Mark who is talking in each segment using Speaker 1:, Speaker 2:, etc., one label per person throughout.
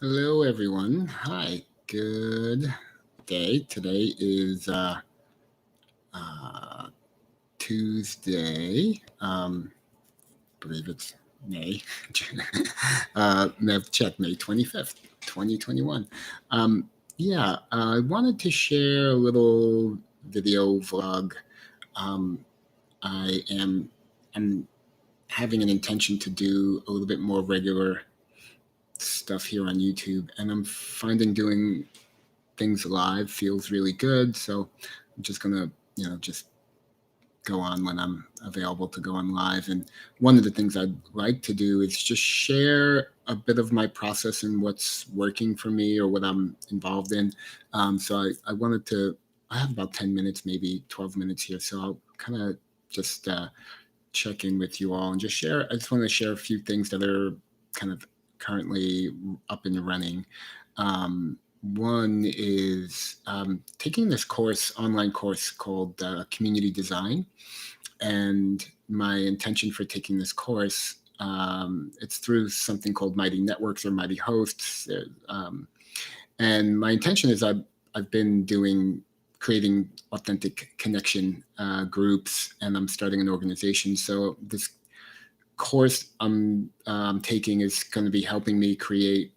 Speaker 1: Hello, everyone. Hi. Good day. Today is uh, Tuesday. I believe it's May. Check May 25th, 2021. Um, yeah, I wanted to share a little video vlog. Um, I am I'm having an intention to do a little bit more regular stuff here on YouTube, and I'm finding doing things live feels really good. So I'm just gonna, just go on when I'm available to go on live. And one of the things I'd like to do is just share a bit of my process and what's working for me or what I'm involved in. So I wanted to. I have about 10 minutes, maybe 12 minutes here. So I'll kind of just check in with you all and just share. I just want to share a few things that are kind of currently up and running. One is taking this online course called Community Design. And my intention for taking this course, it's through something called Mighty Networks or Mighty Hosts. And my intention is I've been creating authentic connection groups, and I'm starting an organization. So this course I'm taking is going to be helping me create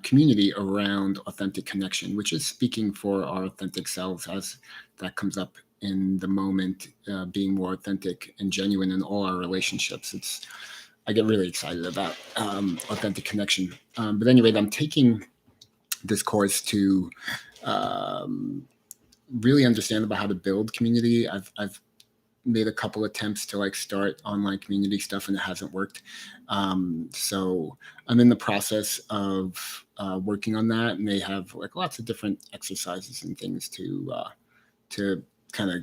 Speaker 1: community around authentic connection, which is speaking for our authentic selves as that comes up in the moment, being more authentic and genuine in all our relationships. I get really excited about authentic connection. But anyway, I'm taking this course to um, really understand about how to build community. I've made a couple attempts to like start online community stuff and it hasn't worked. So I'm in the process of working on that, and they have like lots of different exercises and things to kind of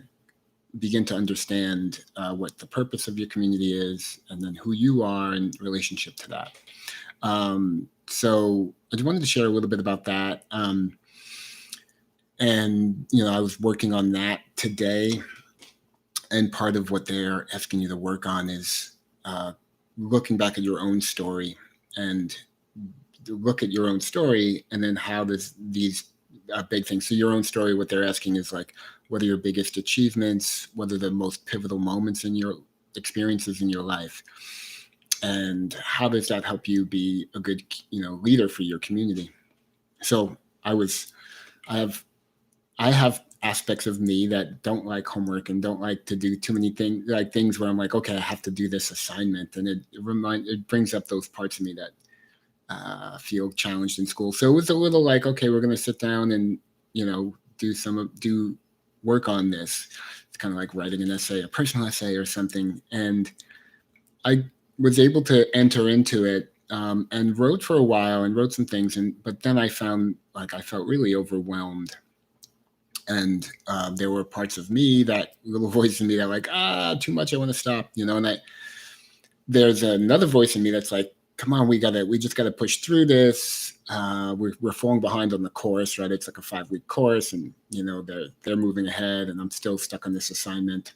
Speaker 1: begin to understand what the purpose of your community is, and then who you are in relationship to that. So I just wanted to share a little bit about that. And I was working on that today, and part of what they're asking you to work on is looking back at your own story and look at your own story, and then how does these big things. So your own story, what they're asking is like, what are your biggest achievements? What are the most pivotal moments in your experiences in your life? And how does that help you be a good, leader for your community? So I have I have aspects of me that don't like homework and don't like to do too many things where I'm like, okay, I have to do this assignment, and it brings up those parts of me that feel challenged in school. So it was a little like, okay, we're going to sit down and do work on this. It's kind of like writing an essay, a personal essay or something, and I was able to enter into it. And wrote for a while and wrote some things, but then I found like I felt really overwhelmed, and there were parts of me, that little voice in me, that like, too much, I want to stop, and there's another voice in me that's like, come on, we just gotta push through this. We're falling behind on the course, right? It's like a 5-week course, and they're moving ahead, and I'm still stuck on this assignment.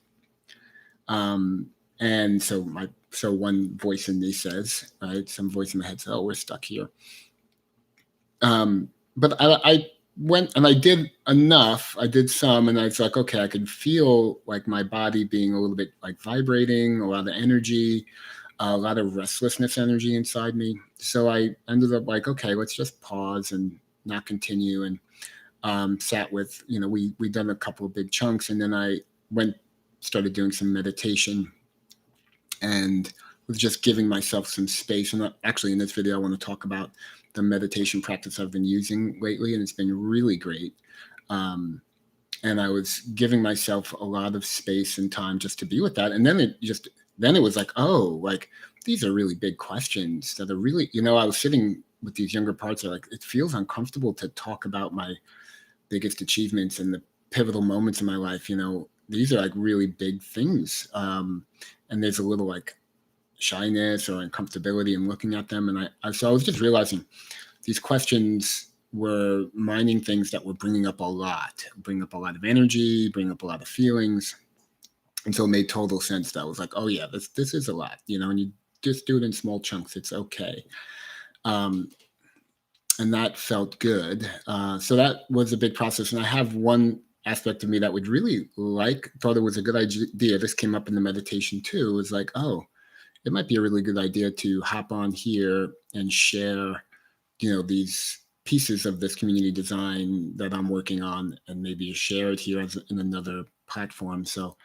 Speaker 1: And so one voice in me says, right, some voice in my head says, oh, we're stuck here. But I went and I did enough. I did some, and I was like, okay, I could feel like my body being a little bit like vibrating, a lot of energy, a lot of restlessness energy inside me. So I ended up like, okay, let's just pause and not continue. And sat with, we done a couple of big chunks, and then I started doing some meditation, and was just giving myself some space. And actually, in this video, I want to talk about the meditation practice I've been using lately, and it's been really great. And I was giving myself a lot of space and time just to be with that. And then it was like, oh, like these are really big questions that are really, I was sitting with these younger parts that are like, it feels uncomfortable to talk about my biggest achievements and the pivotal moments in my life. These are like really big things. And there's a little like shyness or uncomfortability in looking at them. And so I was just realizing these questions were mining things that were bringing up a lot of energy, bring up a lot of feelings. And so it made total sense. That was like, oh yeah, this is a lot, and you just do it in small chunks. It's okay. and that felt good. So that was a big process. And I have one aspect of me that would really thought it was a good idea. This came up in the meditation too. It was like, oh, it might be a really good idea to hop on here and share, these pieces of this community design that I'm working on, and maybe share it here in another platform. So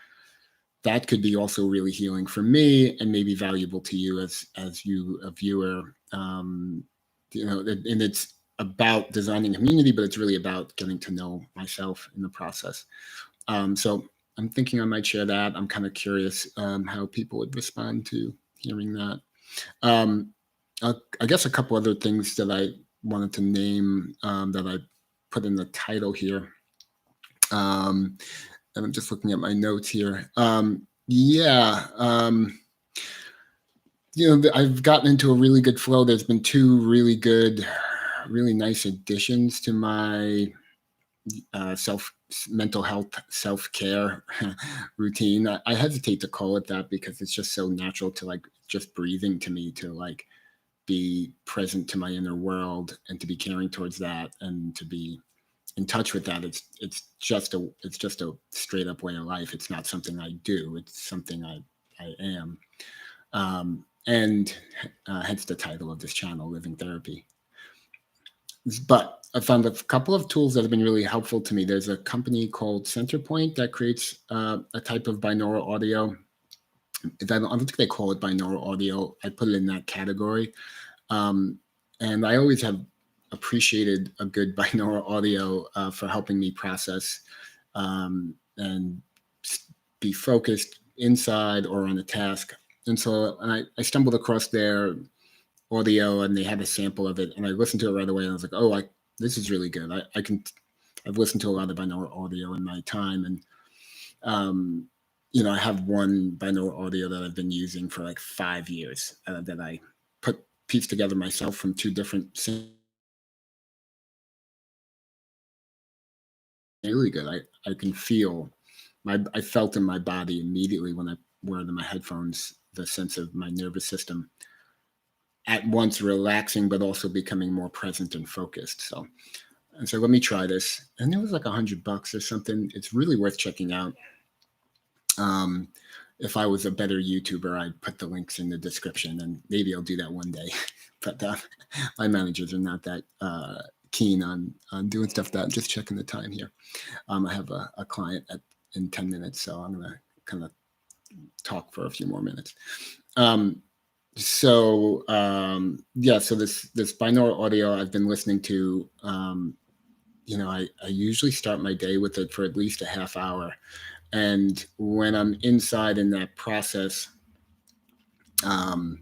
Speaker 1: that could be also really healing for me, and maybe valuable to you as you a viewer. And it's about designing a community, but it's really about getting to know myself in the process. So I'm thinking I might share that. I'm kind of curious how people would respond to hearing that. Um, I guess a couple other things that I wanted to name, that I put in the title here. Um, and I'm just looking at my notes here. Yeah. I've gotten into a really good flow. There's been two really good, really nice additions to my self mental health self care routine. I hesitate to call it that because it's just so natural to like just breathing to me, to like be present to my inner world and to be caring towards that and to be in touch with that. It's just a straight up way of life. It's not something I do. It's something I am. And hence the title of this channel, Living Therapy. But I found a couple of tools that have been really helpful to me. There's a company called CenterPointe that creates a type of binaural audio. I don't think they call it binaural audio. I put it in that category. Um, and I always have appreciated a good binaural audio for helping me process and be focused inside or on a task. And so I stumbled across their audio, and they had a sample of it, and I listened to it right away, and I was like, oh, this is really good. I've listened to a lot of binaural audio in my time, and I have one binaural audio that I've been using for like 5 years, that I pieced together myself from two different. Really good. I can feel I felt in my body immediately when I wear my headphones, the sense of my nervous system at once relaxing, but also becoming more present and focused. So let me try this. And it was like $100 or something. It's really worth checking out. Um, if I was a better YouTuber, I'd put the links in the description, and maybe I'll do that one day. But my managers are not that keen on doing stuff that I'm just checking the time here. I have a client in 10 minutes, so I'm going to kind of talk for a few more minutes. So this binaural audio I've been listening to, I usually start my day with it for at least a half hour. And when I'm inside in that process, I'm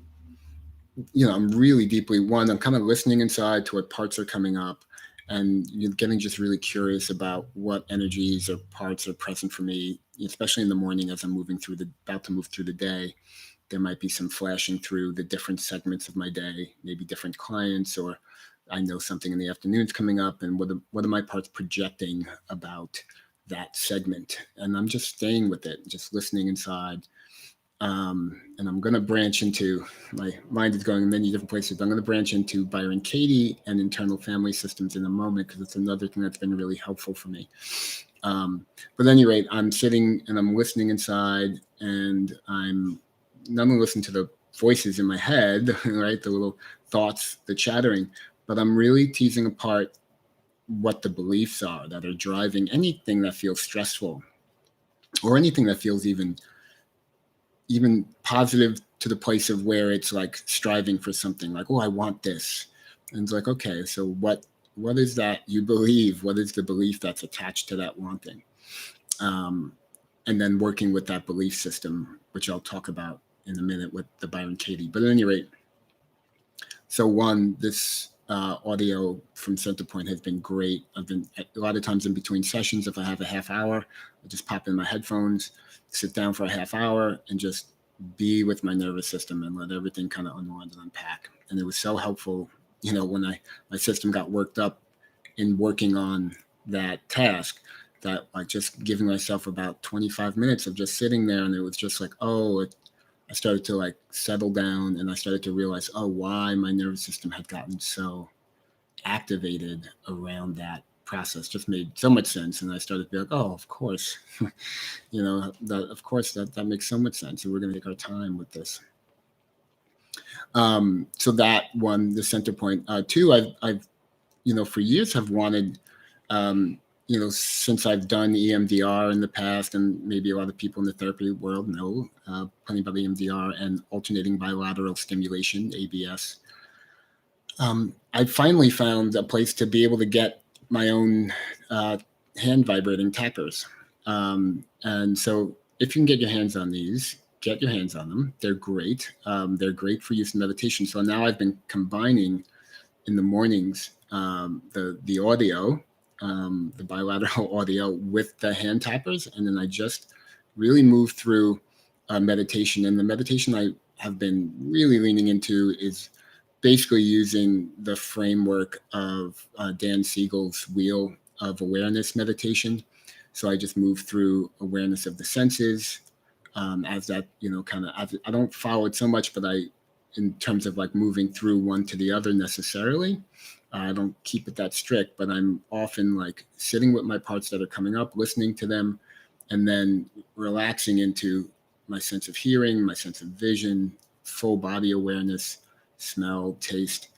Speaker 1: really deeply, I'm kind of listening inside to what parts are coming up, and you're getting just really curious about what energies or parts are present for me, especially in the morning as I'm about to move through the day. There might be some flashing through the different segments of my day, maybe different clients, or I know something in the afternoon's coming up, and what are my parts projecting about that segment? And I'm just staying with it, just listening inside. And I'm going to branch into, my mind is going in many different places, but I'm going to branch into Byron Katie and internal family systems in a moment, because it's another thing that's been really helpful for me. But at any rate, I'm sitting and I'm listening inside, and I'm not only listening to the voices in my head, right, the little thoughts, the chattering, but I'm really teasing apart what the beliefs are that are driving anything that feels stressful, or anything that feels even positive, to the place of where it's like striving for something, like, oh, I want this. And it's like, okay, so what is that you believe? What is the belief that's attached to that wanting? And then working with that belief system, which I'll talk about in a minute with the Byron Katie. But at any rate, so this audio from CenterPointe has been great. I've been a lot of times in between sessions, if I have a half hour, I just pop in my headphones, sit down for a half hour, and just be with my nervous system and let everything kind of unwind and unpack. And it was so helpful, when my system got worked up in working on that task, that like just giving myself about 25 minutes of just sitting there, and it was just like, I started to like settle down, and I started to realize, why my nervous system had gotten so activated around that process just made so much sense. And I started to be like, oh, of course, of course that makes so much sense. And we're going to take our time with this. So that one, the CenterPointe. Two, I've for years have wanted, since I've done EMDR in the past, and maybe a lot of people in the therapy world know plenty about EMDR and alternating bilateral stimulation, ABS. I finally found a place to be able to get my own hand vibrating tappers. And so if you can get your hands on these, get your hands on them. They're great. They're great for use in meditation. So now I've been combining in the mornings the audio, the bilateral audio with the hand tappers. And then I just really move through meditation. And the meditation I have been really leaning into is basically using the framework of Dan Siegel's Wheel of Awareness meditation. So I just move through awareness of the senses as that, I don't follow it so much, but in terms of like moving through one to the other necessarily, I don't keep it that strict, but I'm often like sitting with my parts that are coming up, listening to them, and then relaxing into my sense of hearing, my sense of vision, full body awareness, smell, taste,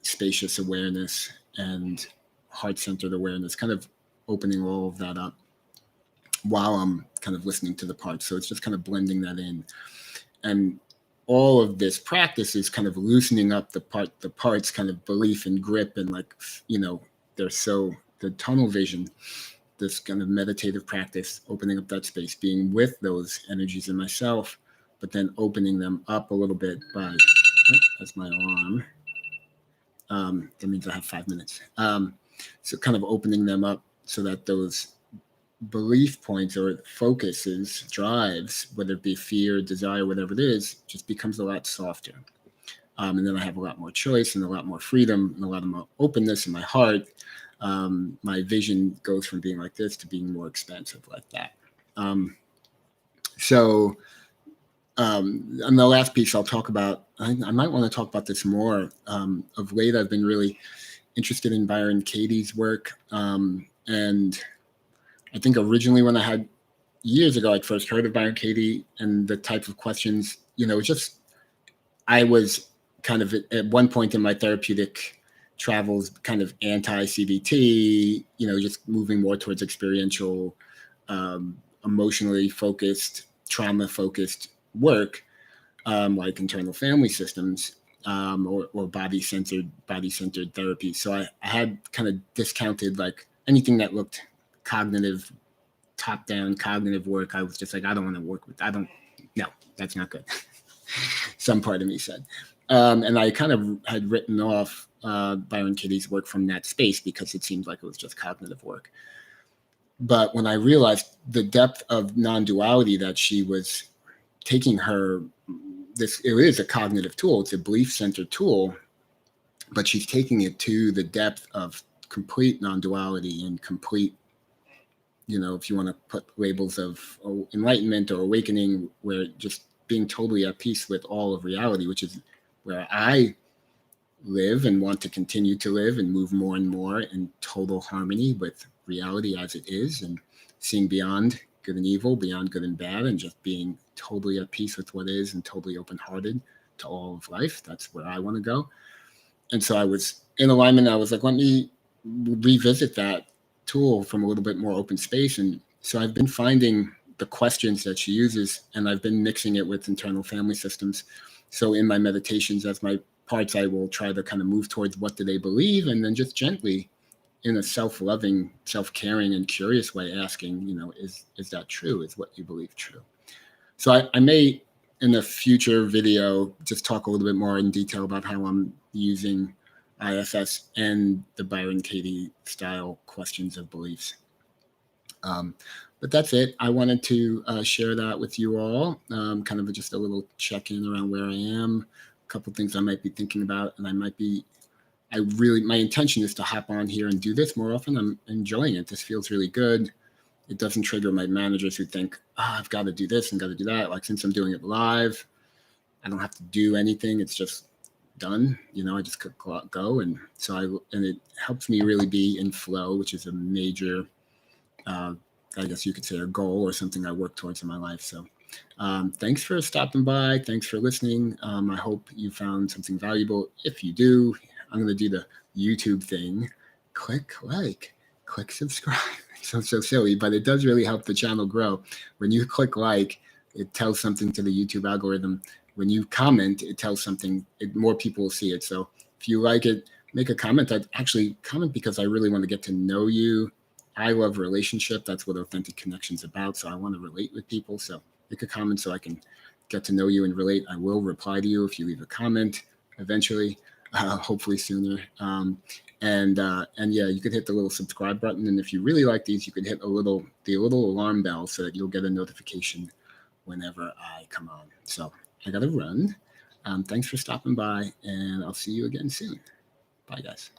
Speaker 1: spacious awareness, and heart-centered awareness, kind of opening all of that up while I'm kind of listening to the parts. So it's just kind of blending that in. And all of this practice is kind of loosening up the parts kind of belief and grip, and like, the tunnel vision, this kind of meditative practice, opening up that space, being with those energies in myself, but then opening them up a little bit by, that's my alarm. That means I have 5 minutes. So kind of opening them up so that those belief points or focuses, drives, whether it be fear, desire, whatever it is, just becomes a lot softer. And then I have a lot more choice and a lot more freedom and a lot more openness in my heart. My vision goes from being like this to being more expansive like that. And the last piece I'll talk about, I might want to talk about this more. Of late, I've been really interested in Byron Katie's work. And I think originally when years ago, I'd first heard of Byron Katie and the type of questions, I was kind of at one point in my therapeutic travels, kind of anti-CBT, just moving more towards experiential, emotionally focused, trauma focused work, like internal family systems, or body-centered therapy. So I had kind of discounted like anything that looked cognitive, top-down cognitive work. I was just like, I don't want to work with, no, that's not good. Some part of me said. And I kind of had written off Byron Katie's work from that space because it seemed like it was just cognitive work. But when I realized the depth of non-duality that she was taking it is a cognitive tool, it's a belief-centered tool, but she's taking it to the depth of complete non-duality and complete, if you want to put labels of enlightenment or awakening, where just being totally at peace with all of reality, which is where I live and want to continue to live and move more and more in total harmony with reality as it is, and seeing beyond good and evil, beyond good and bad, and just being totally at peace with what is and totally open-hearted to all of life. That's where I want to go. And so I was in alignment. I was like, let me revisit that tool from a little bit more open space. And so I've been finding the questions that she uses, and I've been mixing it with internal family systems. So in my meditations, as my parts, I will try to kind of move towards what do they believe, and then just gently, in a self-loving, self-caring, and curious way, asking, is that true? Is what you believe true? So I may, in a future video, just talk a little bit more in detail about how I'm using IFS and the Byron Katie style questions of beliefs. But that's it. I wanted to share that with you all, kind of just a little check-in around where I am, a couple of things I might be thinking about, and my intention is to hop on here and do this more often. I'm enjoying it. This feels really good. It doesn't trigger my managers who think, I've got to do this and got to do that. Like, since I'm doing it live, I don't have to do anything. It's just done. I just click go, and it helps me really be in flow, which is a major, uh, I guess you could say, a goal or something I work towards in my life. So thanks for stopping by. Thanks for listening. I hope you found something valuable. If you do, I'm going to do the YouTube thing. Click like, click subscribe. It sounds so silly, but it does really help the channel grow. When you click like, it tells something to the YouTube algorithm. When you comment, it tells something, more people will see it. So if you like it, make a comment. I'd actually comment because I really want to get to know you. I love relationship. That's what authentic connection's about. So I want to relate with people. So make a comment so I can get to know you and relate. I will reply to you if you leave a comment eventually, hopefully sooner. And yeah, you could hit the little subscribe button. And if you really like these, you could hit the little alarm bell so that you'll get a notification whenever I come on. So I got to run. Thanks for stopping by, and I'll see you again soon. Bye, guys.